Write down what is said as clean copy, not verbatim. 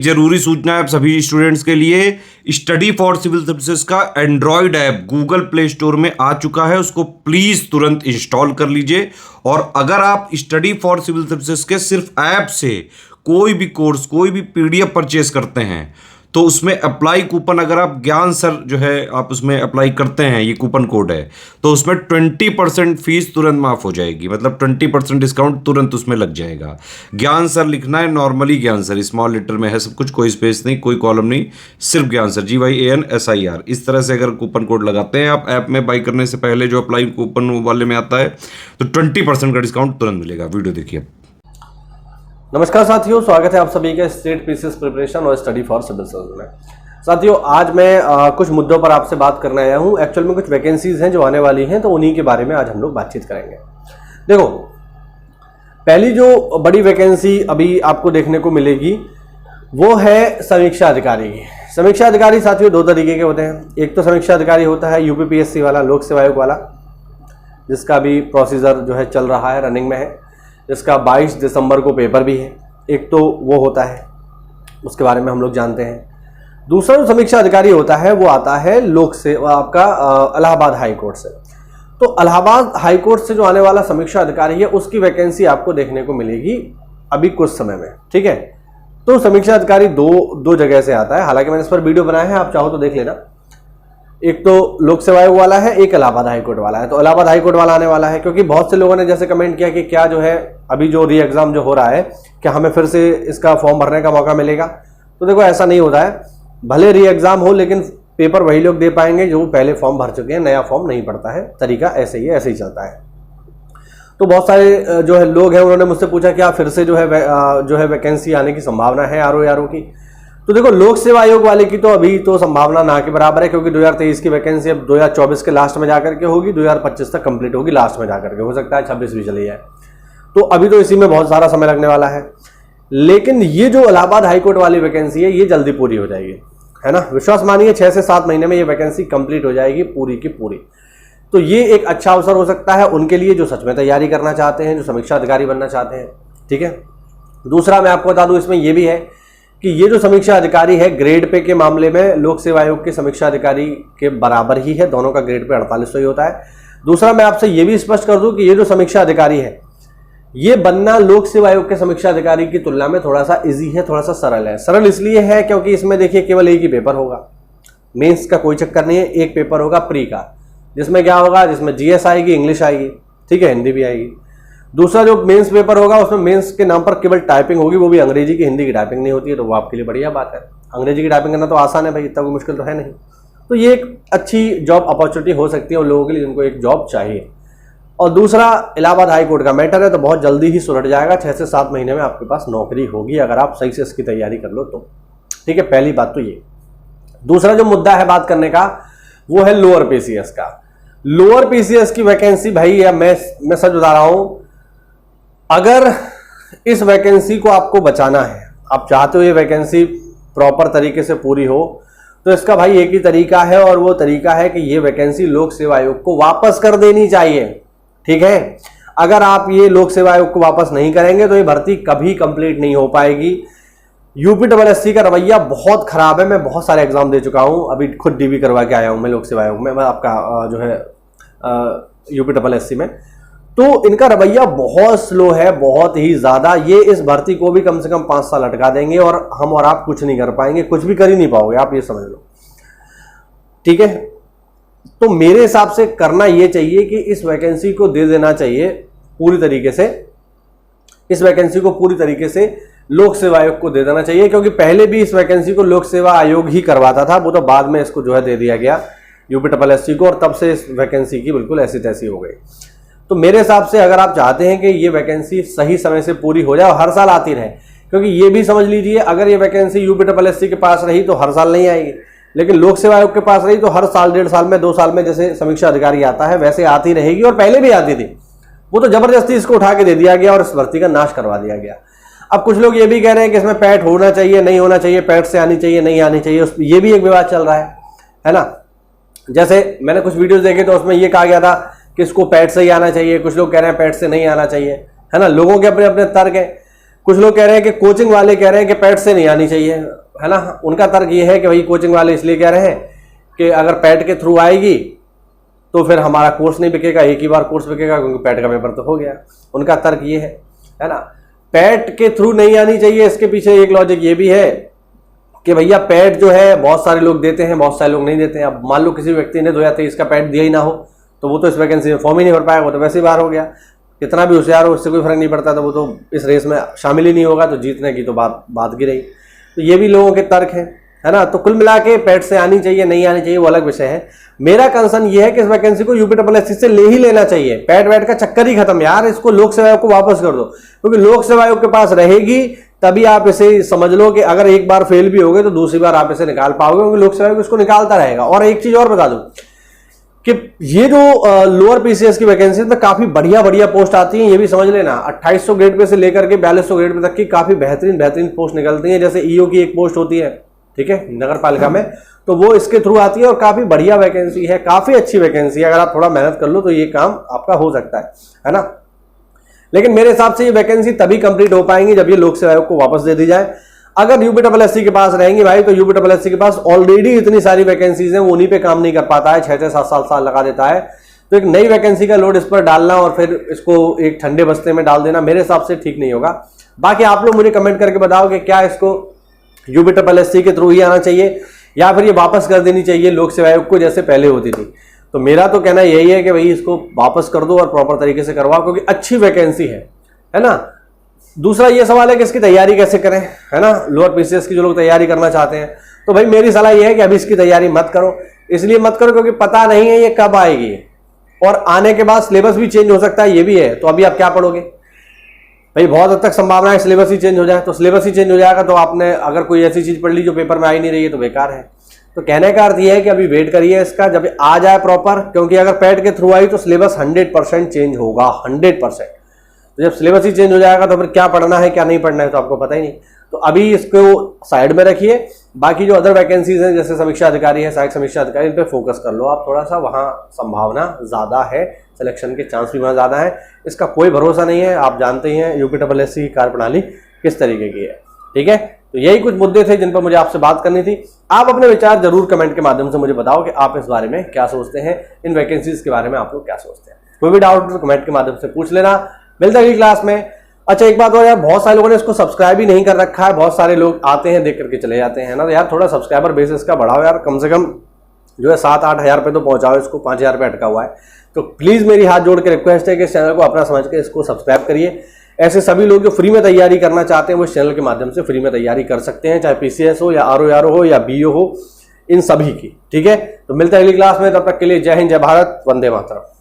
जरूरी सूचना है आप सभी स्टूडेंट्स के लिए, स्टडी फॉर सिविल सर्विसेज का Android app Google play store में आ चुका है, उसको प्लीज तुरंत इंस्टॉल कर लीजिए। और अगर आप स्टडी फॉर सिविल सर्विसेज के सिर्फ ऐप से कोई भी कोर्स, कोई भी पीडीएफ परचेस करते हैं तो उसमें अप्लाई कूपन, अगर आप ज्ञान सर जो है आप उसमें अप्लाई करते हैं, ये कूपन कोड है, तो उसमें 20% फीस तुरंत माफ हो जाएगी, मतलब 20% डिस्काउंट तुरंत उसमें लग जाएगा। ज्ञान सर लिखना है, नॉर्मली ज्ञान सर, स्मॉल लेटर में है सब कुछ, कोई स्पेस नहीं, कोई कॉलम नहीं, सिर्फ ज्ञान सर, GYANSIR। इस तरह से अगर कूपन कोड लगाते हैं आप ऐप में बाई करने से पहले, जो अप्लाई कूपन वाले में आता है, तो 20% का डिस्काउंट तुरंत मिलेगा। वीडियो देखिए। नमस्कार साथियों, स्वागत है आप सभी के स्टेट पीसीएस प्रिपरेशन और स्टडी फॉर सिविल सर्विस में। साथियों, आज मैं कुछ मुद्दों पर आपसे बात करने आया हूं। एक्चुअल में कुछ वैकेंसीज हैं जो आने वाली हैं, तो उन्हीं के बारे में आज हम लोग बातचीत करेंगे। देखो, पहली जो बड़ी वैकेंसी अभी आपको देखने को मिलेगी वो है समीक्षा अधिकारी की। समीक्षा अधिकारी साथियों दो तरीके के होते हैं। एक तो समीक्षा अधिकारी होता है यूपीपीएससी वाला, लोक सेवा आयोग वाला, जिसका भी प्रोसीजर जो है चल रहा है, रनिंग में है, इसका 22 दिसंबर को पेपर भी है। एक तो वो होता है, उसके बारे में हम लोग जानते हैं। दूसरा जो समीक्षा अधिकारी होता है वो आता है लोक सेवा आपका इलाहाबाद हाई कोर्ट से। तो इलाहाबाद हाई कोर्ट से जो आने वाला समीक्षा अधिकारी है उसकी वैकेंसी आपको देखने को मिलेगी अभी कुछ समय में, ठीक है। तो समीक्षा अधिकारी दो जगह से आता है, हालांकि मैंने इस पर वीडियो बनाया है, आप चाहो तो देख लेना। एक तो लोक सेवा आयोग वाला है, एक इलाहाबाद हाईकोर्ट वाला है। तो इलाहाबाद हाईकोर्ट वाला आने वाला है, क्योंकि बहुत से लोगों ने जैसे कमेंट किया कि क्या जो है अभी जो री एग्जाम जो हो रहा है, क्या हमें फिर से इसका फॉर्म भरने का मौका मिलेगा। तो देखो, ऐसा नहीं होता है, भले री एग्जाम हो लेकिन पेपर वही लोग दे पाएंगे जो पहले फॉर्म भर चुके हैं, नया फॉर्म नहीं पड़ता है। तरीका ऐसे ही है, ऐसे ही चलता है। तो बहुत सारे जो है लोग हैं, उन्होंने मुझसे पूछा क्या फिर से जो है वैकेंसी आने की संभावना है आरओ की। तो देखो, लोक सेवा आयोग वाले की तो अभी तो संभावना ना के बराबर है, क्योंकि 2023 की वैकेंसी अब 2024 के लास्ट में जाकर के होगी, 2025 तक कंप्लीट होगी लास्ट में जाकर के, हो सकता है 26 भी चली जाए। तो अभी तो इसी में बहुत सारा समय लगने वाला है। लेकिन ये जो इलाहाबाद हाईकोर्ट वाली वैकेंसी है, ये जल्दी पूरी हो जाएगी, है ना। विश्वास मानिए 6 से 7 महीने में ये वैकेंसी कंप्लीट हो जाएगी पूरी की पूरी। तो ये एक अच्छा अवसर हो सकता है उनके लिए जो सच में तैयारी करना चाहते हैं, जो समीक्षा अधिकारी बनना चाहते हैं, ठीक है। दूसरा मैं आपको बता दूं, इसमें यह भी है कि ये जो समीक्षा अधिकारी है ग्रेड पे के मामले में लोक सेवा आयोग के समीक्षा अधिकारी के बराबर ही है, दोनों का ग्रेड पे 4800 ही होता है। दूसरा मैं आपसे ये भी स्पष्ट कर दूं कि ये जो समीक्षा अधिकारी है, ये बनना लोक सेवा आयोग के समीक्षा अधिकारी की तुलना में थोड़ा सा इजी है, थोड़ा सा सरल है। सरल इसलिए है क्योंकि इसमें देखिए केवल एक ही पेपर होगा, मेंस का कोई चक्कर नहीं है। एक पेपर होगा प्री का, जिसमें क्या होगा, जिसमें जीएस आएगी, इंग्लिश आएगी, ठीक है, हिंदी भी आएगी। दूसरा जो मेंस पेपर होगा, उसमें मेंस के नाम पर केवल टाइपिंग होगी, वो भी अंग्रेजी की, हिंदी की टाइपिंग नहीं होती है। तो वो आपके लिए बढ़िया बात है, अंग्रेजी की टाइपिंग करना तो आसान है भाई, इतना कोई मुश्किल तो है नहीं। तो ये एक अच्छी जॉब अपॉर्चुनिटी हो सकती है उन लोगों के लिए जिनको एक जॉब चाहिए। और दूसरा इलाहाबाद हाई कोर्ट का मैटर है, तो बहुत जल्दी ही सुलझ जाएगा, 6 से 7 महीने में आपके पास नौकरी होगी अगर आप सही से इसकी तैयारी कर लो तो, ठीक है। पहली बात तो ये। दूसरा जो मुद्दा है बात करने का, वो है लोअर पीसीएस का। लोअर पीसीएस की वैकेंसी भाई, या मैं सच बता रहा हूं, अगर इस वैकेंसी को आपको बचाना है, आप चाहते हो ये वैकेंसी प्रॉपर तरीके से पूरी हो, तो इसका भाई एक ही तरीका है, और वो तरीका है कि ये वैकेंसी लोक सेवा आयोग को वापस कर देनी चाहिए, ठीक है। अगर आप ये लोक सेवा आयोग को वापस नहीं करेंगे तो ये भर्ती कभी कंप्लीट नहीं हो पाएगी। यूपीएससी का रवैया बहुत खराब है। मैं बहुत सारे एग्जाम दे चुका हूं, अभी खुद डीबी करवा के आया हूं मैं लोक सेवा आयोग में, मैं आपका जो है यूपीएससी में। तो इनका रवैया बहुत स्लो है, बहुत ही ज्यादा। ये इस भर्ती को भी कम से कम 5 साल अटका देंगे और हम और आप कुछ नहीं कर पाएंगे, कुछ भी कर ही नहीं पाओगे, आप ये समझ लो, ठीक है। तो मेरे हिसाब से करना ये चाहिए कि इस वैकेंसी को दे देना चाहिए पूरी तरीके से, इस वैकेंसी को पूरी तरीके से लोक सेवा आयोग को दे देना चाहिए, क्योंकि पहले भी इस वैकेंसी को लोक सेवा आयोग ही करवाता था, वो तो बाद में इसको जो है दे दिया गया यूपीएससी को, और तब से इस वैकेंसी की बिल्कुल ऐसी तैसी हो गई। तो मेरे हिसाब से अगर आप चाहते हैं कि ये वैकेंसी सही समय से पूरी हो जाए और हर साल आती रहे, क्योंकि ये भी समझ लीजिए अगर ये वैकेंसी यूपीएससी के पास रही तो हर साल नहीं आएगी, लेकिन लोक सेवा आयोग के पास रही तो हर साल, 1.5 साल में, 2 साल में जैसे समीक्षा अधिकारी आता है वैसे आती रहेगी। और पहले भी आती थी, वो तो जबरदस्ती इसको उठा के दे दिया गया और इस भर्ती का नाश करवा दिया गया। अब कुछ लोग ये भी कह रहे हैं कि इसमें पैट होना चाहिए, नहीं होना चाहिए, पैट से आनी चाहिए, नहीं आनी चाहिए, ये भी एक विवाद चल रहा है ना। जैसे मैंने कुछ वीडियोस देखे तो उसमें ये कहा गया था कि इसको पैट से ही आना चाहिए, कुछ लोग कह रहे हैं पैट से नहीं आना चाहिए, है ना। लोगों के अपने अपने तर्क हैं। कुछ लोग कह रहे हैं कि कोचिंग वाले कह रहे हैं कि पैट से नहीं आनी चाहिए, है ना। उनका तर्क ये है कि भाई कोचिंग वाले इसलिए कह रहे हैं कि अगर पैट के थ्रू आएगी तो फिर हमारा कोर्स नहीं बिकेगा, एक ही बार कोर्स बिकेगा क्योंकि पैट का पेपर तो हो गया। उनका तर्क ये है ना। पैट के थ्रू नहीं आनी चाहिए, इसके पीछे एक लॉजिक ये भी है कि भैया पैट जो है बहुत सारे लोग देते हैं, बहुत सारे लोग नहीं देते हैं। अब मान लो किसी व्यक्ति ने 2023 का पैट दिया ही ना हो तो वो तो इस वैकेंसी में फॉर्म ही नहीं भर पाएगा, वो तो वैसे ही बाहर हो गया। कितना भी होशियार हो उससे कोई फर्क नहीं पड़ता, तो वो तो इस रेस में शामिल ही नहीं होगा, तो जीतने की तो बात की रही। तो ये भी लोगों के तर्क है ना। तो कुल मिला के पैट से आनी चाहिए नहीं आनी चाहिए वो अलग विषय है। मेरा कंसर्न ये है कि इस वैकेंसी को यूपीएससी से ले ही लेना चाहिए। पैट वैट का चक्कर ही खत्म यार, इसको लोक सेवा आयोग को वापस कर दो, क्योंकि लोक सेवा आयोग के पास रहेगी तभी आप इसे समझ लो कि अगर एक बार फेल भी हो गए तो दूसरी बार आप इसे निकाल पाओगे, क्योंकि लोक सेवा आयोग इसको निकालता रहेगा। और एक चीज और बता दूं कि ये जो लोअर पीसीएस की वैकेंसी में काफी बढ़िया पोस्ट आती हैं, ये भी समझ लेना। 2800 ग्रेड पे से लेकर के 4200 ग्रेड पे तक की काफी बेहतरीन पोस्ट निकलती हैं। जैसे ईओ की एक पोस्ट होती है, ठीक है, नगर पालिका में, तो वो इसके थ्रू आती है और काफी बढ़िया वैकेंसी है, काफी अच्छी वैकेंसी है। अगर आप थोड़ा मेहनत कर लो तो ये काम आपका हो सकता है ना। लेकिन मेरे हिसाब से ये वैकेंसी तभी कंप्लीट हो पाएंगी जब ये लोक सेवा आयोग को वापस दे दी जाए। अगर यूपीएससी के पास रहेंगी भाई तो यूपीएससी के पास ऑलरेडी इतनी सारी वैकेंसीज हैं, वो उन्हीं पे काम नहीं कर पाता है, 6-6, 7 साल लगा देता है। तो एक नई वैकेंसी का लोड इस पर डालना और फिर इसको एक ठंडे बस्ते में डाल देना मेरे हिसाब से ठीक नहीं होगा। बाकी आप लोग मुझे कमेंट करके बताओ कि क्या इसको यूपीएससी के थ्रू ही आना चाहिए या फिर ये वापस कर देनी चाहिए लोक सेवा आयोग को जैसे पहले होती थी। तो मेरा तो कहना यही है कि भाई इसको वापस कर दो और प्रॉपर तरीके से करवाओ, क्योंकि अच्छी वैकेंसी है ना। दूसरा ये सवाल है कि इसकी तैयारी कैसे करें, है ना। लोअर पीसीएस की जो लोग तैयारी करना चाहते हैं, तो भाई मेरी सलाह ये है कि अभी इसकी तैयारी मत करो। इसलिए मत करो क्योंकि पता नहीं है ये कब आएगी, और आने के बाद सिलेबस भी चेंज हो सकता है, ये भी है। तो अभी आप क्या पढ़ोगे भाई, बहुत हद तक संभावना है सिलेबस ही चेंज हो जाए। तो सिलेबस ही चेंज हो जाएगा तो आपने अगर कोई ऐसी चीज पढ़ ली जो पेपर में आई नहीं रही है तो बेकार है। तो कहने का अर्थ ये है कि अभी वेट करिए इसका, जब आ जाए प्रॉपर, क्योंकि अगर पैट के थ्रू आई तो सिलेबस 100% चेंज होगा, 100%। तो जब सिलेबस ही चेंज हो जाएगा तो फिर क्या पढ़ना है क्या नहीं पढ़ना है तो आपको पता ही नहीं। तो अभी इसको साइड में रखिए, बाकी जो अदर वैकेंसीज हैं जैसे समीक्षा अधिकारी है, सहायक समीक्षा अधिकारी, इन पे फोकस कर लो आप थोड़ा सा, वहाँ संभावना ज़्यादा है, सिलेक्शन के चांस भी वहाँ ज़्यादा है। इसका कोई भरोसा नहीं है, आप जानते ही हैं यूपीएससी की कार्यप्रणाली किस तरीके की है, ठीक है। तो यही कुछ मुद्दे थे जिन पर मुझे आपसे बात करनी थी। आप अपने विचार जरूर कमेंट के माध्यम से मुझे बताओ कि आप इस बारे में क्या सोचते हैं, इन वैकेंसीज के बारे में आप लोग क्या सोचते हैं। कोई भी डाउट तो कमेंट के माध्यम से पूछ लेना। मिलते हैं अगली क्लास में। अच्छा एक बात और यार, बहुत सारे लोगों ने इसको सब्सक्राइब ही नहीं कर रखा है, बहुत सारे लोग आते हैं देख करके चले जाते हैं ना। तो यार थोड़ा सब्सक्राइबर बेसिस का बढ़ाओ यार, कम से कम जो है 7-8 हज़ार पे तो पहुंचाओ इसको, 5 हज़ार पे अटका हुआ है। तो प्लीज़ मेरी हाथ जोड़ के रिक्वेस्ट है कि इस चैनल को अपना समझ के इसको सब्सक्राइब करिए। ऐसे सभी लोग जो फ्री में तैयारी करना चाहते हैं वो इस चैनल के माध्यम से फ्री में तैयारी कर सकते हैं, चाहे पीसीएस हो या आरओ हो या बीओ हो, इन सभी की, ठीक है। तो मिलते हैं अगली क्लास में, तब तक के लिए जय हिंद, जय भारत, वंदे मातरम।